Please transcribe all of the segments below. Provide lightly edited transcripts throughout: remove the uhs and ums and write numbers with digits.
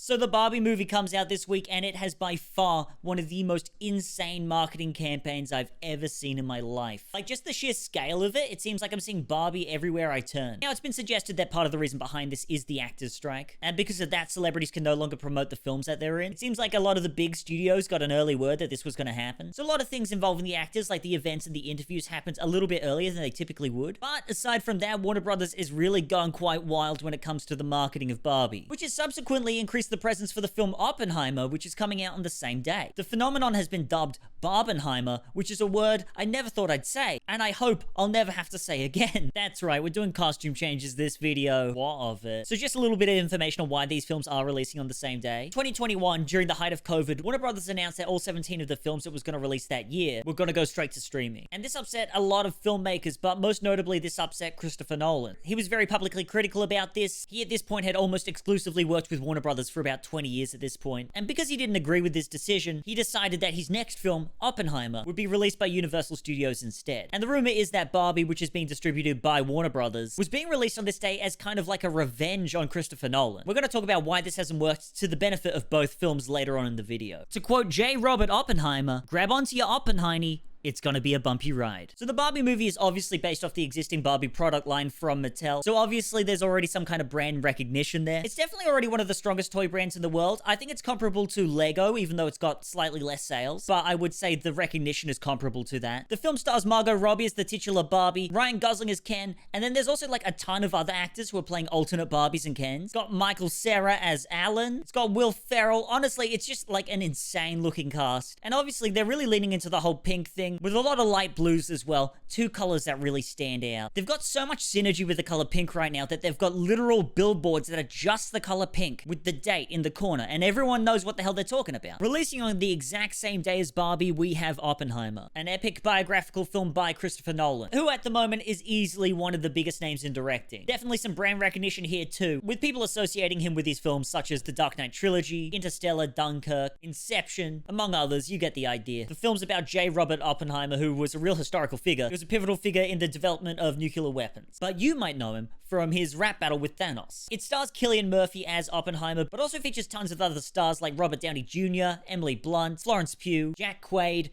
So the Barbie movie comes out this week, and it has by far one of the most insane marketing campaigns I've ever seen in my life. Like, just the sheer scale of it seems like I'm seeing Barbie everywhere I turn. Now, it's been suggested that part of the reason behind this is the actors' strike, and because of that, celebrities can no longer promote the films that they're in. It seems like a lot of the big studios got an early word that this was going to happen. So a lot of things involving the actors, like the events and the interviews, happened a little bit earlier than they typically would. But aside from that, Warner Brothers is really gone quite wild when it comes to the marketing of Barbie, which has subsequently increased the presence for the film Oppenheimer, which is coming out on the same day. The phenomenon has been dubbed Barbenheimer, which is a word I never thought I'd say, and I hope I'll never have to say again. That's right, we're doing costume changes this video. What of it? So just a little bit of information on why these films are releasing on the same day. 2021, during the height of COVID, Warner Brothers announced that all 17 of the films it was going to release that year were going to go straight to streaming. And this upset a lot of filmmakers, but most notably this upset Christopher Nolan. He was very publicly critical about this. He at this point had almost exclusively worked with Warner Brothers for about 20 years at this point. And because he didn't agree with this decision, he decided that his next film, Oppenheimer, would be released by Universal Studios instead. And the rumor is that Barbie, which is being distributed by Warner Brothers, was being released on this day as kind of like a revenge on Christopher Nolan. We're going to talk about why this hasn't worked to the benefit of both films later on in the video. To quote J. Robert Oppenheimer, grab onto your Oppenheiny, it's gonna be a bumpy ride. So the Barbie movie is obviously based off the existing Barbie product line from Mattel. So obviously there's already some kind of brand recognition there. It's definitely already one of the strongest toy brands in the world. I think it's comparable to Lego, even though it's got slightly less sales. But I would say the recognition is comparable to that. The film stars Margot Robbie as the titular Barbie, Ryan Gosling as Ken, and then there's also like a ton of other actors who are playing alternate Barbies and Kens. It's got Michael Cera as Alan. It's got Will Ferrell. Honestly, it's just like an insane looking cast. And obviously they're really leaning into the whole pink thing, with a lot of light blues as well, two colors that really stand out. They've got so much synergy with the color pink right now that they've got literal billboards that are just the color pink with the date in the corner, and everyone knows what the hell they're talking about. Releasing on the exact same day as Barbie, we have Oppenheimer, an epic biographical film by Christopher Nolan, who at the moment is easily one of the biggest names in directing. Definitely some brand recognition here too, with people associating him with his films such as the Dark Knight trilogy, Interstellar, Dunkirk, Inception, among others. You get the idea. The film's about J. Robert Oppenheimer, who was a real historical figure. He was a pivotal figure in the development of nuclear weapons. But you might know him from his rap battle with Thanos. It stars Cillian Murphy as Oppenheimer, but also features tons of other stars like Robert Downey Jr., Emily Blunt, Florence Pugh, Jack Quaid,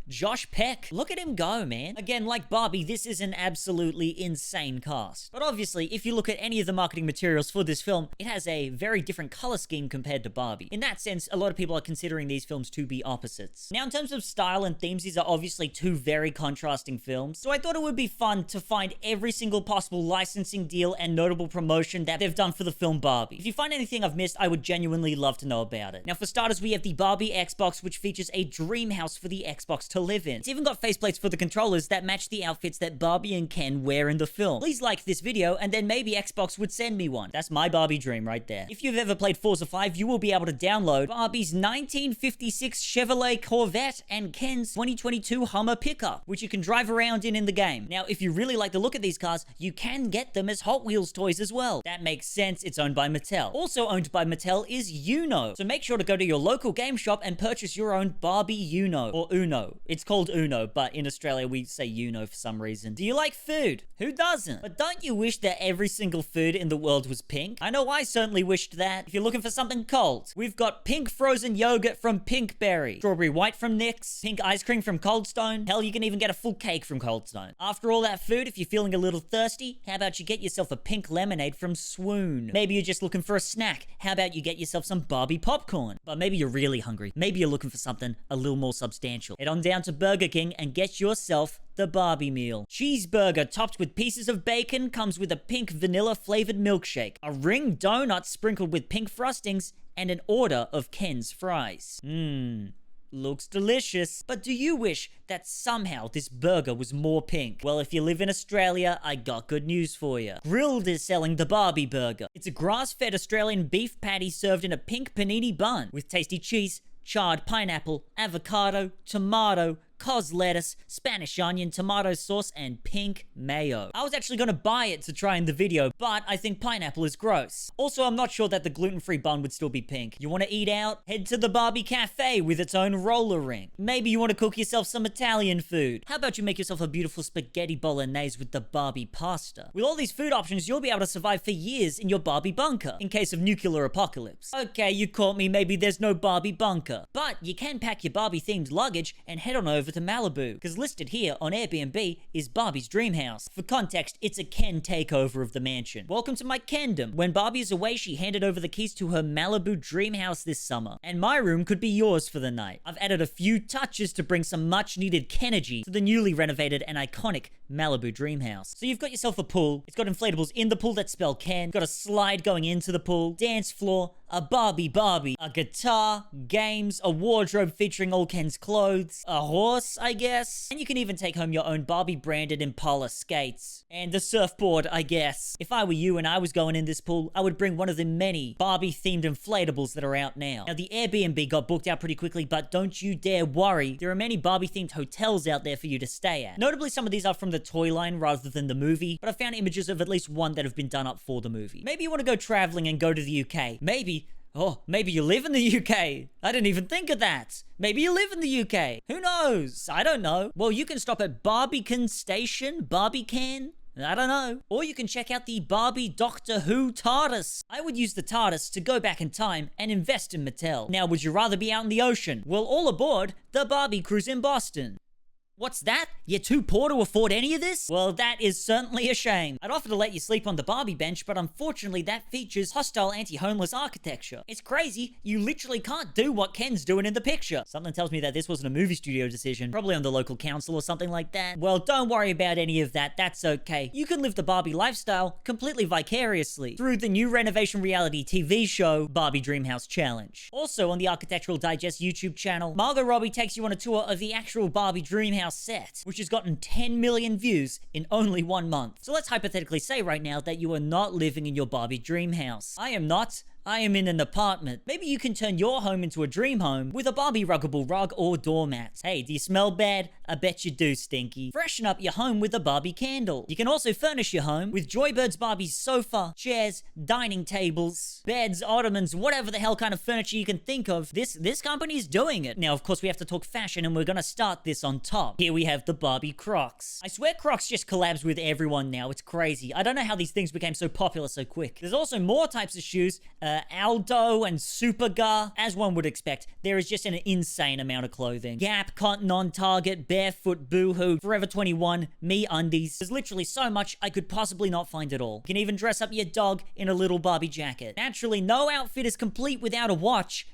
Josh Peck. Look at him go, man. Again, like Barbie, this is an absolutely insane cast. But obviously, if you look at any of the marketing materials for this film, it has a very different color scheme compared to Barbie. In that sense, a lot of people are considering these films to be opposites. Now, in terms of style and themes, these are obviously two very contrasting films, so I thought it would be fun to find every single possible licensing deal and notable promotion that they've done for the film Barbie. If you find anything I've missed, I would genuinely love to know about it. Now, for starters, we have the Barbie Xbox, which features a dream house for the Xbox to live in. It's even got faceplates for the controllers that match the outfits that Barbie and Ken wear in the film. Please like this video, and then maybe Xbox would send me one. That's my Barbie dream right there. If you've ever played Forza 5, you will be able to download Barbie's 1956 Chevrolet Corvette and Ken's 2022 Hummer pickup, which you can drive around in the game. Now, if you really like the look of these cars, you can get them as Hot Wheels toys as well. That makes sense, it's owned by Mattel. Also owned by Mattel is Uno, so make sure to go to your local game shop and purchase your own Barbie Uno, or Uno. It's called Uno, but in Australia we say Uno for some reason. Do you like food? Who doesn't? But don't you wish that every single food in the world was pink? I know I certainly wished that. If you're looking for something cold, we've got pink frozen yogurt from Pinkberry, strawberry white from Nick's, pink ice cream from Cold Stone. Hell, you can even get a full cake from Cold Stone. After all that food, if you're feeling a little thirsty, how about you get yourself a pink lemonade from Swoon? Maybe you're just looking for a snack. How about you get yourself some Barbie popcorn? But maybe you're really hungry. Maybe you're looking for something a little more substantial. Head on down to Burger King and get yourself the Barbie meal. Cheeseburger topped with pieces of bacon comes with a pink vanilla flavored milkshake, a ring donut sprinkled with pink frostings, and an order of Ken's fries. Looks delicious. But do you wish that somehow this burger was more pink? Well, if you live in Australia, I got good news for you. Grilled is selling the Barbie burger. It's a grass-fed Australian beef patty served in a pink panini bun with tasty cheese, charred pineapple, avocado, tomato, cos lettuce, Spanish onion, tomato sauce, and pink mayo. I was actually gonna buy it to try in the video, but I think pineapple is gross. Also, I'm not sure that the gluten-free bun would still be pink. You wanna eat out? Head to the Barbie Cafe with its own roller rink. Maybe you wanna cook yourself some Italian food. How about you make yourself a beautiful spaghetti bolognese with the Barbie pasta? With all these food options, you'll be able to survive for years in your Barbie bunker, in case of nuclear apocalypse. Okay, you caught me, maybe there's no Barbie bunker. But you can pack your Barbie-themed luggage and head on over to Malibu, because listed here on Airbnb is Barbie's dream house. For context, it's a Ken takeover of the mansion. Welcome to my Kendom. When Barbie is away, she handed over the keys to her Malibu dream house this summer, and my room could be yours for the night. I've added a few touches to bring some much-needed Ken-ergy to the newly renovated and iconic Malibu dream house. So you've got yourself a pool. It's got inflatables in the pool that spell Ken, got a slide going into the pool, dance floor, a Barbie, a guitar, games, a wardrobe featuring all Ken's clothes, a horse, I guess, and you can even take home your own Barbie-branded Impala skates, and a surfboard, I guess. If I were you and I was going in this pool, I would bring one of the many Barbie-themed inflatables that are out now. Now, the Airbnb got booked out pretty quickly, but don't you dare worry. There are many Barbie-themed hotels out there for you to stay at. Notably, some of these are from the toy line rather than the movie, but I found images of at least one that have been done up for the movie. Maybe you want to go traveling and go to the UK. Maybe you live in the UK. I didn't even think of that. Maybe you live in the UK. Who knows? I don't know. Well, you can stop at Barbican Station, Barbican. I don't know. Or you can check out the Barbie Doctor Who TARDIS. I would use the TARDIS to go back in time and invest in Mattel. Now, would you rather be out in the ocean? Well, all aboard the Barbie Cruise in Boston. What's that? You're too poor to afford any of this? Well, that is certainly a shame. I'd offer to let you sleep on the Barbie bench, but unfortunately that features hostile anti-homeless architecture. It's crazy, you literally can't do what Ken's doing in the picture. Something tells me that this wasn't a movie studio decision, probably on the local council or something like that. Well, don't worry about any of that, that's okay. You can live the Barbie lifestyle completely vicariously through the new renovation reality TV show, Barbie Dreamhouse Challenge. Also on the Architectural Digest YouTube channel, Margot Robbie takes you on a tour of the actual Barbie Dreamhouse set, which has gotten 10 million views in only 1 month. So let's hypothetically say right now that you are not living in your Barbie dream house. I am not. I am in an apartment. Maybe you can turn your home into a dream home with a Barbie ruggable rug or doormat. Hey, do you smell bad? I bet you do, Stinky. Freshen up your home with a Barbie candle. You can also furnish your home with Joybird's Barbie's sofa, chairs, dining tables, beds, ottomans, whatever the hell kind of furniture you can think of. This company's doing it. Now, of course, we have to talk fashion, and we're gonna start this on top. Here we have the Barbie Crocs. I swear Crocs just collabs with everyone now. It's crazy. I don't know how these things became so popular so quick. There's also more types of shoes, Aldo and Superga. As one would expect, there is just an insane amount of clothing. Gap, Cotton On, Target, Barefoot, Boohoo, Forever 21, Me Undies. There's literally so much I could possibly not find it all. You can even dress up your dog in a little Barbie jacket. Naturally, no outfit is complete without a watch.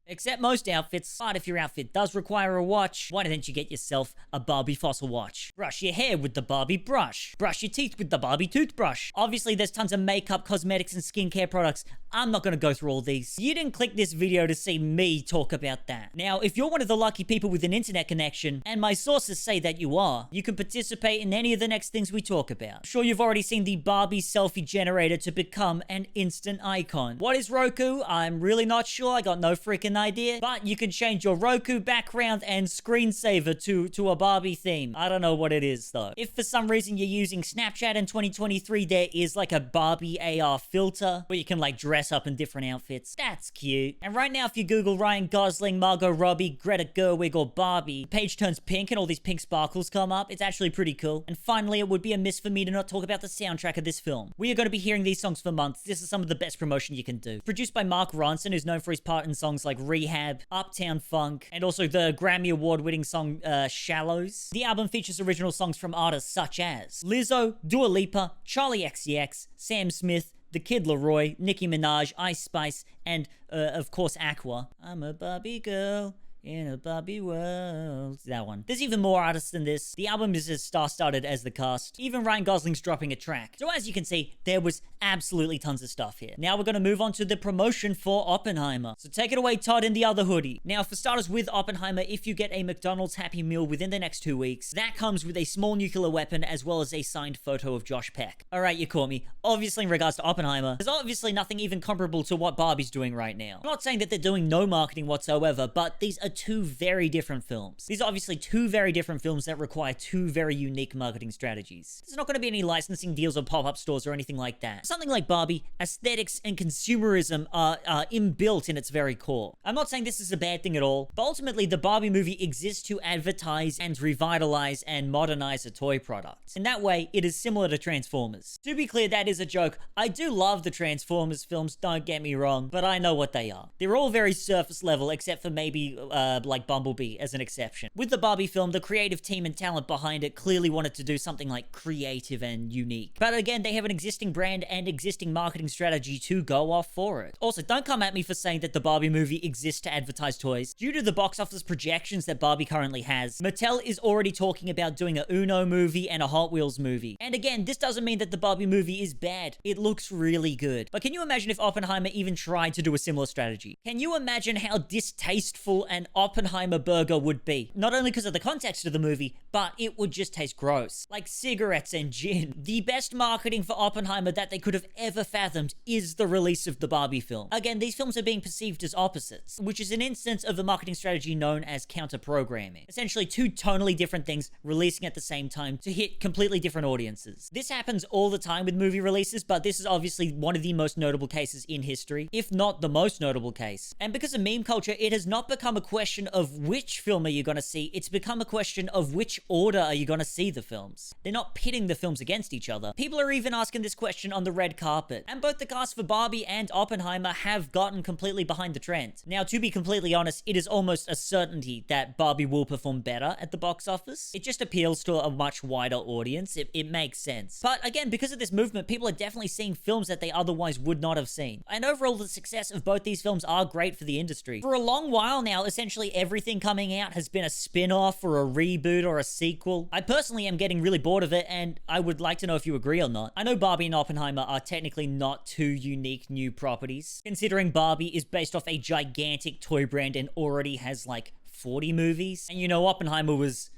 Except most outfits. But if your outfit does require a watch, why don't you get yourself a Barbie fossil watch? Brush your hair with the Barbie brush. Brush your teeth with the Barbie toothbrush. Obviously, there's tons of makeup, cosmetics, and skincare products. I'm not gonna go through all these. You didn't click this video to see me talk about that. Now, if you're one of the lucky people with an internet connection, and my sources say that you are, you can participate in any of the next things we talk about. I'm sure you've already seen the Barbie selfie generator to become an instant icon. What is Roku? I'm really not sure. I got no freaking idea. But you can change your Roku background and screensaver to a Barbie theme. I don't know what it is, though. If for some reason you're using Snapchat in 2023, there is like a Barbie AR filter where you can like dress up in different outfits. That's cute. And right now, if you Google Ryan Gosling, Margot Robbie, Greta Gerwig, or Barbie, the page turns pink and all these pink sparkles come up. It's actually pretty cool. And finally, it would be a miss for me to not talk about the soundtrack of this film. We are going to be hearing these songs for months. This is some of the best promotion you can do. Produced by Mark Ronson, who's known for his part in songs like Rehab, Uptown Funk, and also the Grammy Award-winning song Shallows. The album features original songs from artists such as Lizzo, Dua Lipa, Charlie XCX, Sam Smith, The Kid Laroi, Nicki Minaj, Ice Spice, and, of course, Aqua. I'm a Barbie girl in a Barbie world. That one. There's even more artists than this. The album is as star-studded as the cast. Even Ryan Gosling's dropping a track. So as you can see, there was absolutely tons of stuff here. Now we're going to move on to the promotion for Oppenheimer. So take it away, Todd, in the other hoodie. Now, for starters, with Oppenheimer, if you get a McDonald's Happy Meal within the next 2 weeks, that comes with a small nuclear weapon as well as a signed photo of Josh Peck. Alright, you caught me. Obviously, in regards to Oppenheimer, there's obviously nothing even comparable to what Barbie's doing right now. I'm not saying that they're doing no marketing whatsoever, but these are are two very different films. These are obviously two very different films that require two very unique marketing strategies. There's not going to be any licensing deals or pop-up stores or anything like that. Something like Barbie, aesthetics and consumerism are inbuilt in its very core. I'm not saying this is a bad thing at all, but ultimately the Barbie movie exists to advertise and revitalize and modernize a toy product. In that way, it is similar to Transformers. To be clear, that is a joke. I do love the Transformers films, don't get me wrong, but I know what they are. They're all very surface level, except for maybe like Bumblebee as an exception. With the Barbie film, the creative team and talent behind it clearly wanted to do something like creative and unique. But again, they have an existing brand and existing marketing strategy to go off for it. Also, don't come at me for saying that the Barbie movie exists to advertise toys. Due to the box office projections that Barbie currently has, Mattel is already talking about doing a Uno movie and a Hot Wheels movie. And again, this doesn't mean that the Barbie movie is bad. It looks really good. But can you imagine if Oppenheimer even tried to do a similar strategy? Can you imagine how distasteful an Oppenheimer burger would be? Not only because of the context of the movie, but it would just taste gross. Like cigarettes and gin. The best marketing for Oppenheimer that they could have ever fathomed is the release of the Barbie film. Again, these films are being perceived as opposites, which is an instance of the marketing strategy known as counter-programming. Essentially, two tonally different things releasing at the same time to hit completely different audiences. This happens all the time with movie releases, but this is obviously one of the most notable cases in history, if not the most notable case. And because of meme culture, it has not become a question of which film are you going to see, it's become a question of which order are you going to see the films. They're not pitting the films against each other. People are even asking this question on the red carpet, and both the cast for Barbie and Oppenheimer have gotten completely behind the trend. Now, to be completely honest, it is almost a certainty that Barbie will perform better at the box office. It just appeals to a much wider audience. It makes sense. But again, because of this movement, people are definitely seeing films that they otherwise would not have seen. And overall, the success of both these films are great for the industry. For a long while now, essentially everything coming out has been a spin-off or a reboot or a sequel. I personally am getting really bored of it, and I would like to know if you agree or not. I know Barbie and Oppenheimer are technically not two unique new properties, considering Barbie is based off a gigantic toy brand and already has like 40 movies. And you know, Oppenheimer was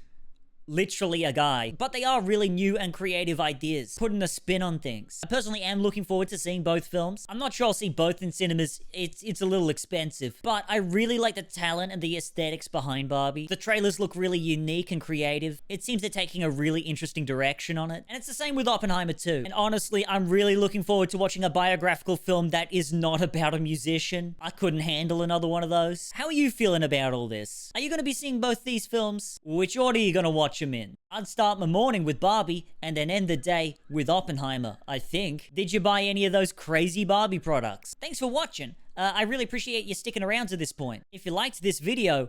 literally a guy. But they are really new and creative ideas, putting a spin on things. I personally am looking forward to seeing both films. I'm not sure I'll see both in cinemas. It's a little expensive. But I really like the talent and the aesthetics behind Barbie. The trailers look really unique and creative. It seems they're taking a really interesting direction on it. And it's the same with Oppenheimer too. And honestly, I'm really looking forward to watching a biographical film that is not about a musician. I couldn't handle another one of those. How are you feeling about all this? Are you going to be seeing both these films? Which order are you going to watch them in? I'd start my morning with Barbie and then end the day with Oppenheimer, I think. Did you buy any of those crazy Barbie products? Thanks for watching. I really appreciate you sticking around to this point. If you liked this video,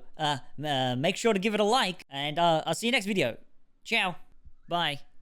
make sure to give it a like, and I'll see you next video. Ciao. Bye.